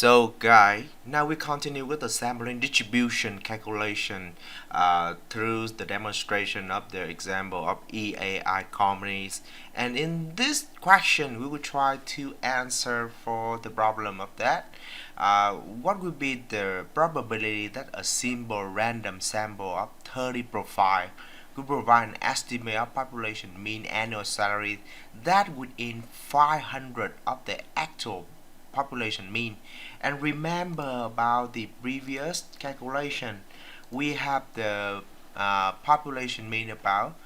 So guy, now we continue with the sampling distribution calculation through the demonstration of the example of EAI companies. And in this question, we will try to answer for the problem of that. What would be the probability that a simple random sample of 30 profile could provide an estimate of population mean annual salary that within 500 of the actual population mean. And remember about the previous calculation, we have the population mean about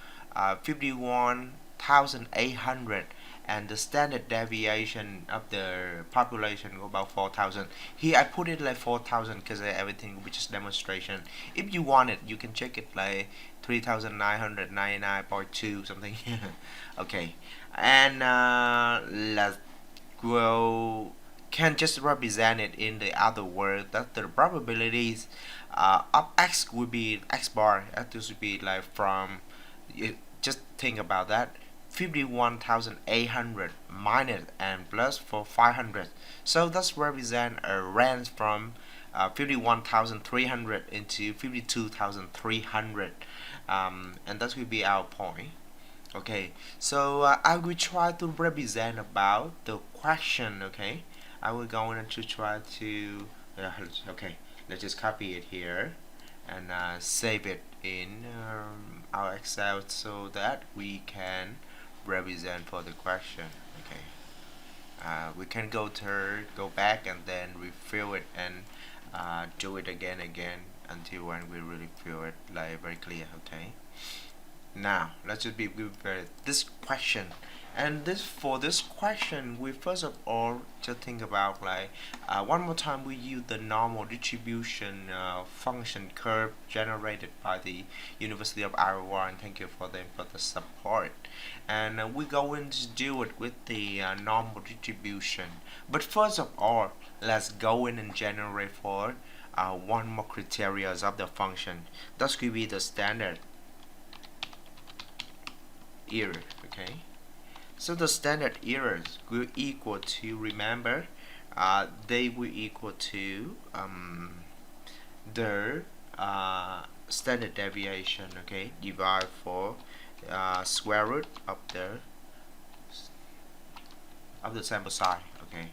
51,800 and the standard deviation of the population about 4,000. Here I put it like 4,000 because everything which is demonstration. If you want it, you can check it like 3,999.2 something. Okay, and let's go can just represent it in the other word that the probabilities of x would be x bar. That would be like from just think about that 51,800 minus and plus for 500, so that's represent a range from 51,300 into 52,300, and that will be our point. Okay, so I will try to represent about the question. Okay, I will go on to try to okay, let's just copy it here and save it in our Excel so that we can represent for the question. Okay, we can go back and then refill it and do it again until when we really feel it like very clear. Okay, now let's just be this question, and this for this question we first of all just think about like one more time we use the normal distribution function curve generated by the University of Iowa, and thank you for them for the support. And we're going to do it with the normal distribution, but first of all let's go in and generate for one more criteria of the function. That's going to be the standard error. Okay, so the standard errors will equal to, remember, they will equal to the standard deviation. Okay, divide for square root of the sample size. Okay,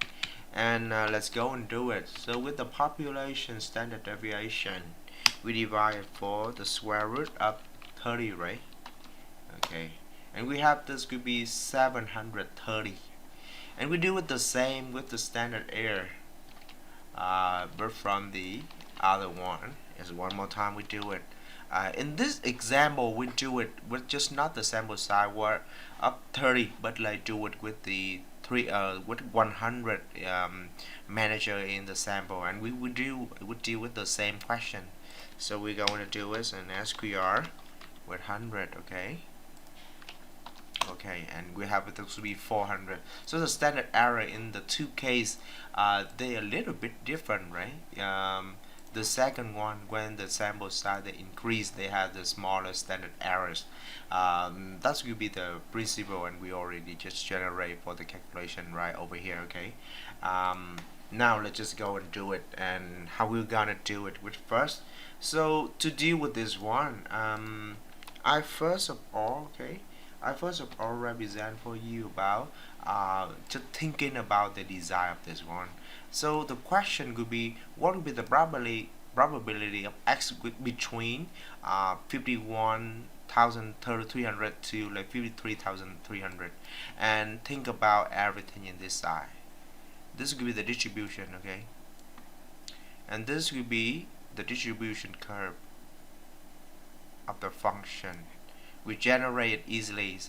and let's go and do it. So with the population standard deviation, we divide for the square root of 30, right? Okay, and we have this could be 730, and we do it the same with the standard error, but from the other one is one more time we do it. In this example we do it with just not the sample size were up 30, but like do it with the with 100 manager in the sample, and we deal with the same question. So we're going to do is an SQR with 100. Okay, and we have it to be 400. So the standard error in the two case, they a little bit different, right? The second one, when the sample size they increase, they have the smaller standard errors. That's will be the principle, and we already just generate for the calculation right over here. Okay. Now let's just go and do it, and how we're gonna do it with first. So to deal with this one, I first of all, I first of all represent for you about just thinking about the design of this one. So the question could be, what would be the probability of x between 51,300 to like 53,300, and think about everything in this side. This could be the distribution. Okay, and this will be the distribution curve of the function. We generate it easily,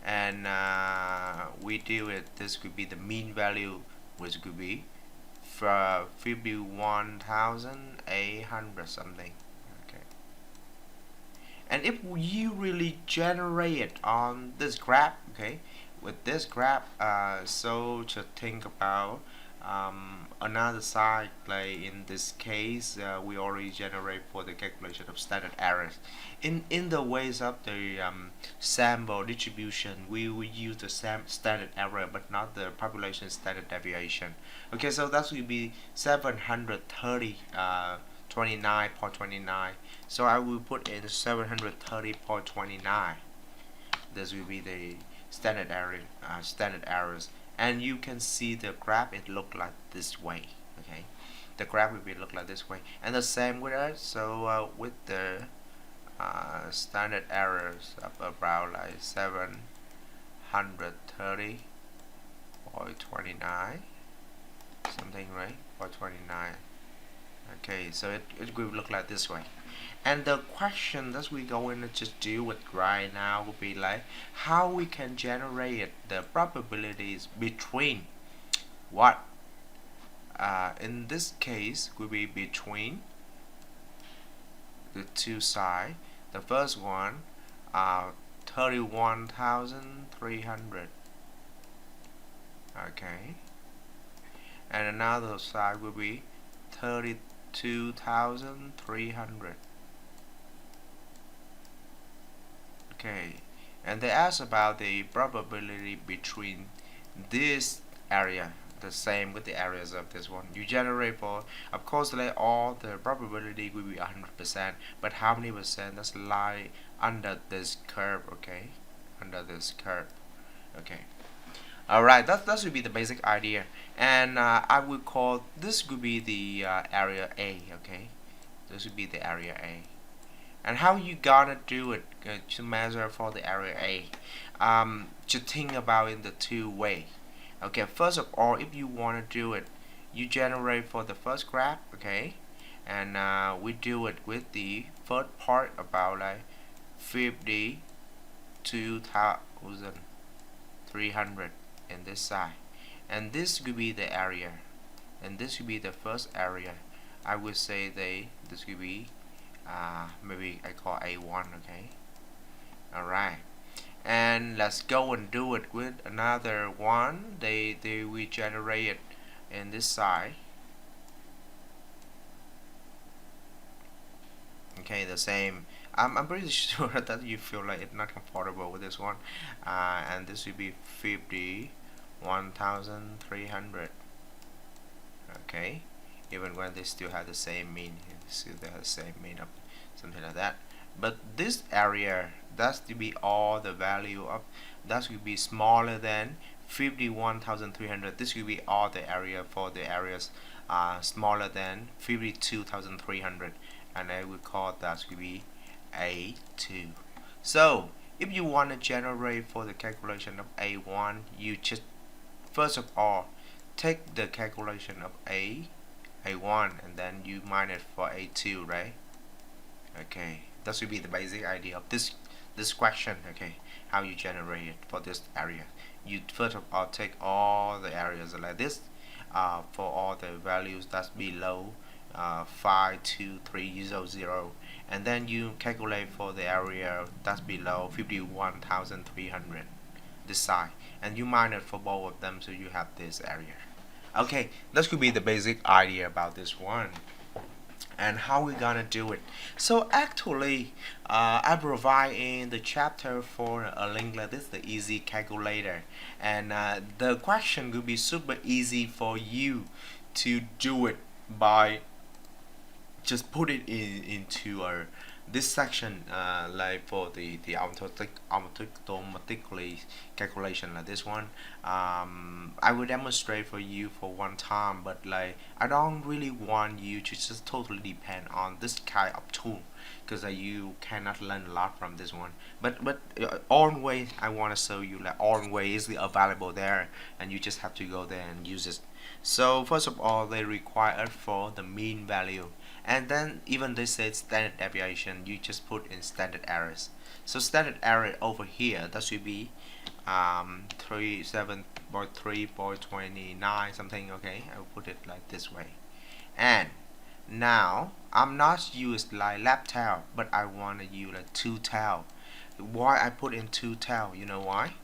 and we do it. This could be the mean value, which could be for 51,800 something. Okay, and if you really generate it on this graph, okay, with this graph, so to think about another side, like in this case, we already generate for the calculation of standard errors. In the ways of the sample distribution, we will use the standard error, but not the population standard deviation. Okay, so that will be 730 29.29. So I will put in 730.29. This will be the standard error, standard errors, and you can see the graph. It look like this way. Okay, the graph will be look like this way, and the same with us. So with the standard errors of about like 730.29 something, right? For 29. Okay, so it will look like this way. And the question that we're going to just deal with right now will be like how we can generate the probabilities between what in this case will be between the two sides. The first one 31,300. Okay, and another side will be 32,300. Okay, and they ask about the probability between this area, the same with the areas of this one. You generate for, of course, like all the probability will be 100%, but how many percent that's lie under this curve? Okay, under this curve. Okay. Alright, that should be the basic idea, and I will call this could be the area A. Okay, this would be the area A. And how you gonna do it to measure for the area A? Just think about in the two way. Okay, first of all, if you want to do it, you generate for the first graph. Okay, and we do it with the first part about like 52,300 in this side, and this could be the area, and this could be the first area. I would say this could be maybe I call A1. Okay, alright, and let's go and do it with another one. They will generate it in this side. Okay, the same. I'm pretty sure that you feel like it's not comfortable with this one, and this will be 51,300. Okay, even when they still have the same mean, still they have the same mean of something like that. But this area, that's to be all the value of, that will be smaller than 51,300. This will be all the area for the areas smaller than 52,300, and I will call that will be A2. So if you want to generate for the calculation of A1, you just first of all take the calculation of A1 and then you minus for A2, right? Okay, that should be the basic idea of this question. Okay, how you generate it for this area. You first of all take all the areas like this for all the values that's below 52300, and then you calculate for the area that's below 51,300 this side, and you minus for both of them, so you have this area. Okay, that could be the basic idea about this one. And how we gonna do it? So actually I provide in the chapter for a link like this, the easy calculator, and the question could be super easy for you to do it by just put it into this section, like for the automatically calculation like this one. I will demonstrate for you for one time, but like I don't really want you to just totally depend on this kind of tool, because you cannot learn a lot from this one. But own way, I want to show you like own way is available there, and you just have to go there and use it. So first of all, they require for the mean value, and then even they said standard deviation, you just put in standard errors. So standard error over here, that should be 37.3.29 something. Okay, I'll put it like this way. And now I'm not used like lab tail, but I want to use like two tail. Why I put in two tail? You know why?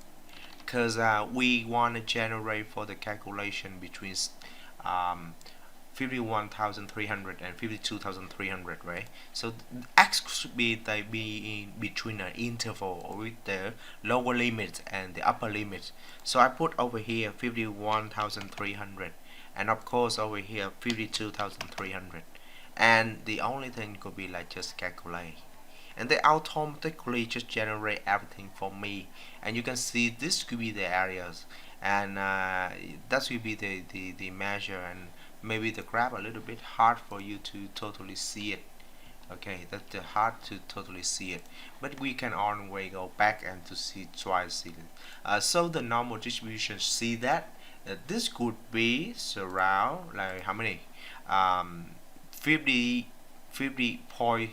Because we want to generate for the calculation between 51,300 and 52,300, right? So x should be in between an interval with the lower limit and the upper limit. So I put over here 51,300, and of course over here 52,300, and the only thing could be like just calculate, and they automatically just generate everything for me. And you can see this could be the areas, and that will be the measure, and maybe the graph a little bit hard for you to totally see it. Okay, that's hard to totally see it, but we can always go back and to see, try to see it. So the normal distribution, see that this could be around like how many, 50 point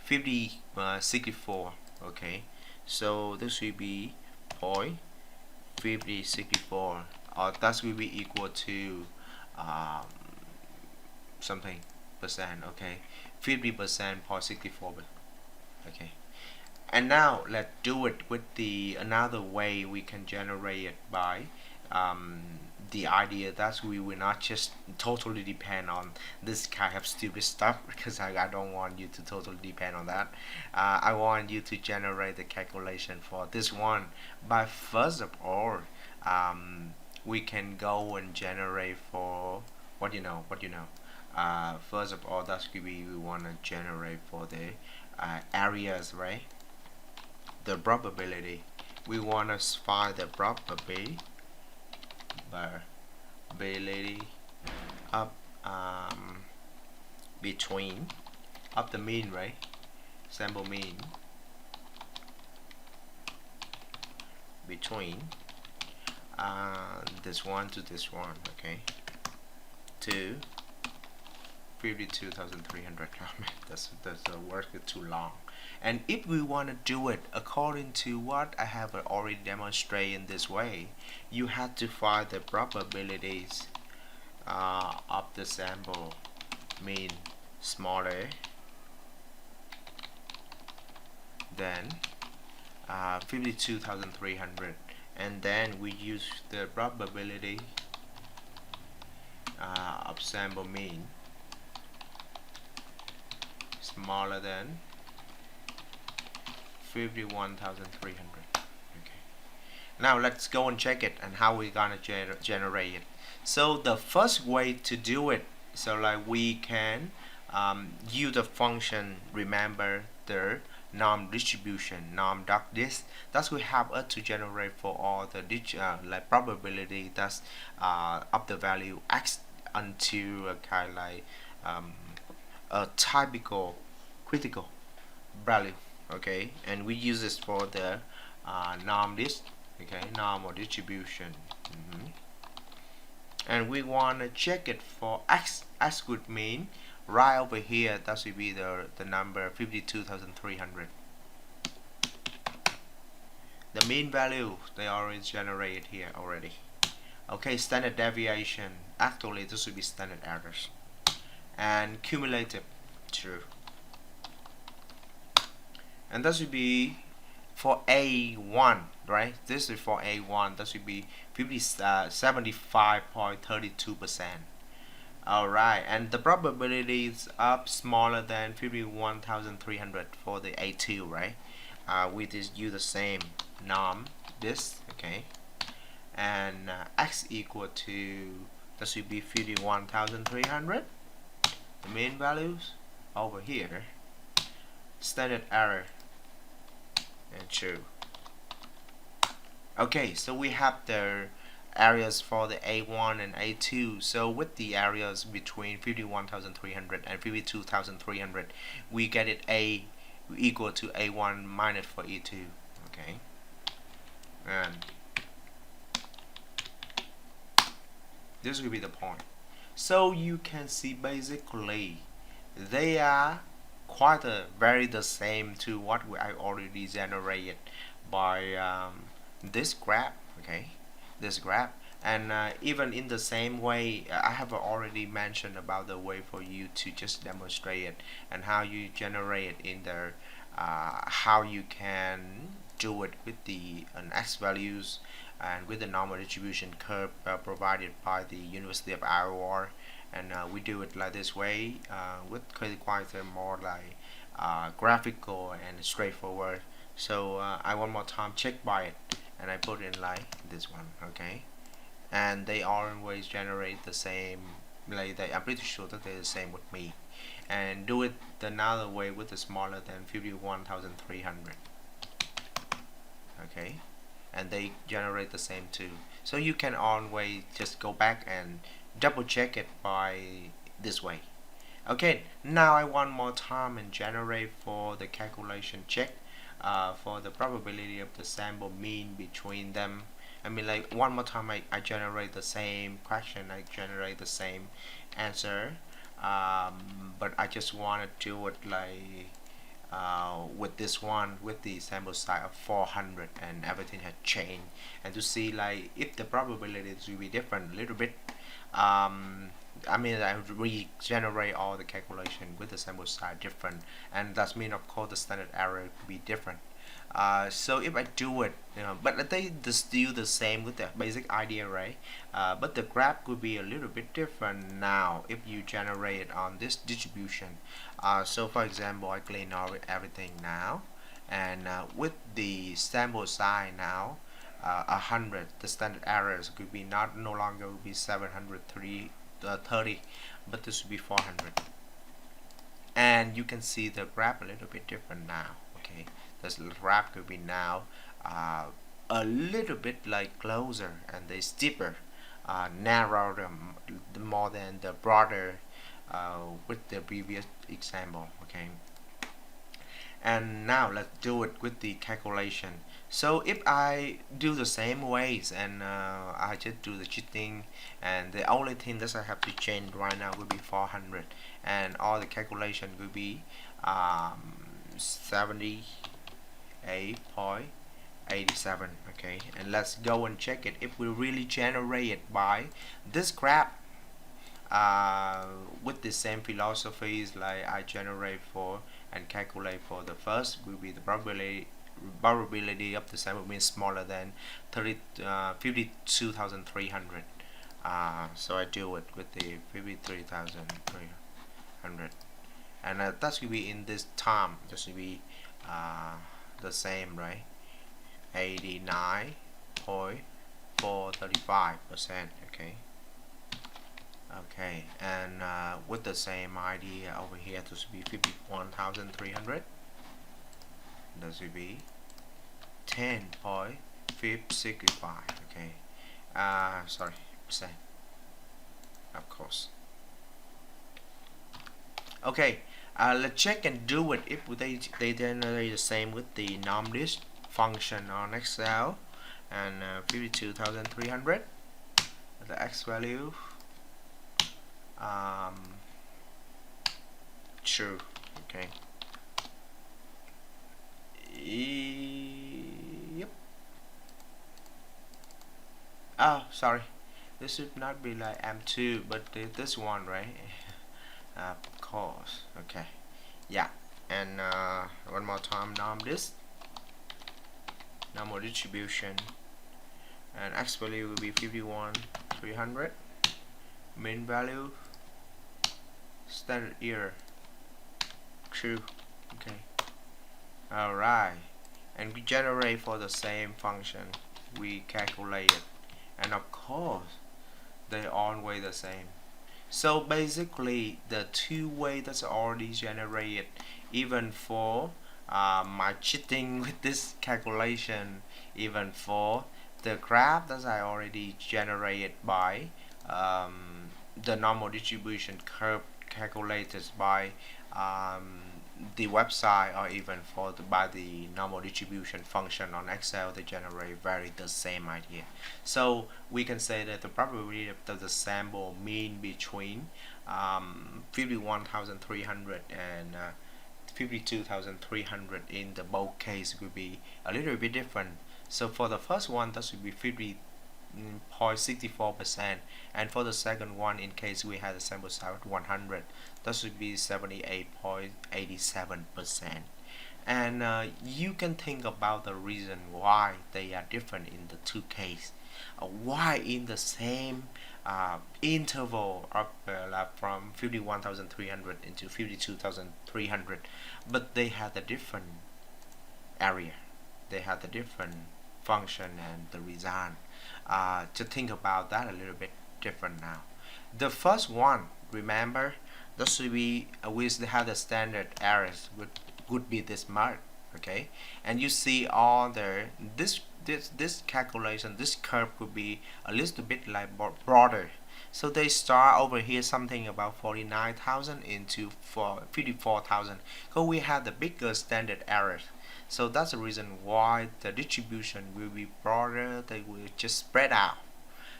50 64. Okay, so this will be point 50 64, or that will be equal to um, something percent. Okay, 50% point 64. Okay, and now let's do it with the another way we can generate it by um, the idea that we will not just totally depend on this kind of stupid stuff, because I don't want you to totally depend on that. I want you to generate the calculation for this one. But first of all, we can go and generate for what you know. First of all, that's we want to generate for the areas, right? The probability. We want to find the probability up between of the mean, right? Sample mean between this one to this one, okay, to 52,300. that's the work is too long. And if we want to do it according to what I have already demonstrated in this way, you have to find the probabilities of the sample mean smaller than 52,300, and then we use the probability of sample mean smaller than 51,300. Okay, now let's go and check it and how we gonna generate it. So the first way to do it, so like we can use the function, remember the norm distribution, norm dot this, that will help us to generate for all the like probability that's of the value x until a kind of like a typical critical value. Okay, and we use this for the norm list. Okay, normal distribution. And we want to check it for x. X would mean right over here, that will be the number 52,300. The mean value they already generated here already. Okay, standard deviation, actually this will be standard errors, and cumulative, true. And that should be for A1, right? This is for A1. That should be 75.32%. Alright, and the probability is up smaller than 51,300 for the A2, right? We just use the same norm, this, okay? And x equal to, that should be 51,300. The mean values over here, standard error, and true. Okay, so we have the areas for the A1 and A2. So with the areas between 51,300 and 52,300, we get it A equal to A1 minus for E2. Okay, and this will be the point. So you can see basically they are quite very the same to what I already generated by this graph. Okay, this graph, and even in the same way, I have already mentioned about the way for you to just demonstrate it and how you generate it in the how you can do it with the x values and with the normal distribution curve provided by the University of Iowa, and we do it like this way with quite more like graphical and straightforward. So I one more time check by it, and I put in like this one, okay, and they always generate the same, like I'm pretty sure that they're the same with me, and do it another way with the smaller than 51,300, okay, and they generate the same too. So you can always just go back and double check it by this way. Okay, now I one more time and generate for the calculation check for the probability of the sample mean between them. I mean, like one more time I generate the same question, I generate the same answer, but I just want to do it like with this one with the sample size of 400, and everything had changed, and to see like if the probabilities will be different a little bit. I mean, I regenerate all the calculation with the sample size different, and that means of course the standard error could be different. So if I do it, but they still the same with the basic idea, right? But the graph could be a little bit different now if you generate it on this distribution. So for example, I clean all everything now, and with the sample size now 100, the standard errors could be not no longer will be 730, but this will be 400, and you can see the graph a little bit different now. Okay, this graph could be now a little bit like closer, and they steeper, narrower, more than the broader with the previous example. Okay, and now let's do it with the calculation. So if I do the same ways, and I just do the cheating, and the only thing that I have to change right now will be 400, and all the calculation will be 78.87. Okay, and let's go and check it if we really generate it by this graph with the same philosophies like I generate for and calculate for the first will be the probability of the sample mean smaller than 52,300. So I do it with the 53,300, and that will be in this time just will be the same, right? 89.435%. Okay. Okay, and with the same idea over here, this will be 51,300. This will be 10.565. Okay, sorry, percent, of course. Okay, let's check and do it if they generate the same with the numlist function on Excel, and 52,300, the x value. True. Okay. Yep. Oh, sorry. This should not be like M2, but this one, right? Of course. Okay. Yeah. And one more time, numlist, normal distribution, and x value will be 51,300. Mean value, standard error, true. Okay, alright, and we generate for the same function, we calculate it, and of course they always the same. So basically the two way that's already generated, even for my cheating with this calculation, even for the graph that I already generated by the normal distribution curve calculated by the website, or even for by the normal distribution function on Excel, they generate very the same idea. So we can say that the probability of the sample mean between 51,300 and 52,300 in the both case will be a little bit different. So for the first one, that should be 50.64%, and for the second one, in case we had a sample size of 100, that should be 78.87%. and you can think about the reason why they are different in the two cases. Why in the same interval of like from 51,300 into 52,300, but they had a different area, they had a different function and the result. To think about that a little bit different now. The first one, remember, that should be we have the standard errors would be this mark, okay? And you see all the this calculation, this curve could be a little bit like broader. So they start over here something about 49,000 into 54,000. So we have the bigger standard errors. So that's the reason why the distribution will be broader. They will just spread out.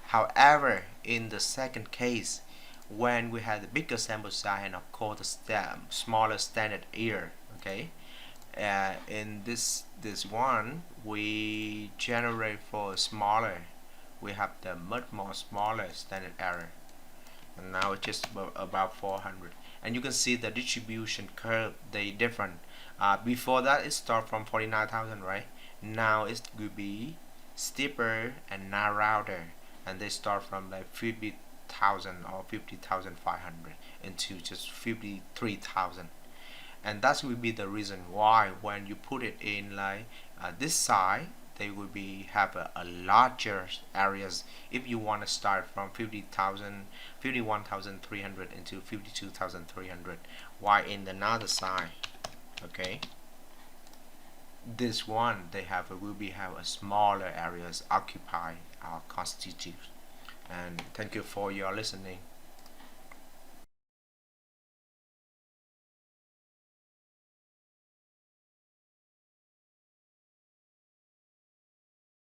However, in the second case, when we have the bigger sample size and of course the smaller standard error, okay, in this one we generate for smaller, we have the much more smaller standard error, and now it's just about 400, and you can see the distribution curve they different. Before that it start from 49,000, right? Now it will be steeper and narrower, and they start from like 50,000 or 50,500 into just 53,000. And that will be the reason why when you put it in like this side, they will be have a larger areas if you want to start from 50,000, 51,300 into 52,300, while in another side, okay, this one they have will be have a smaller areas occupy or constitute. And thank you for your listening.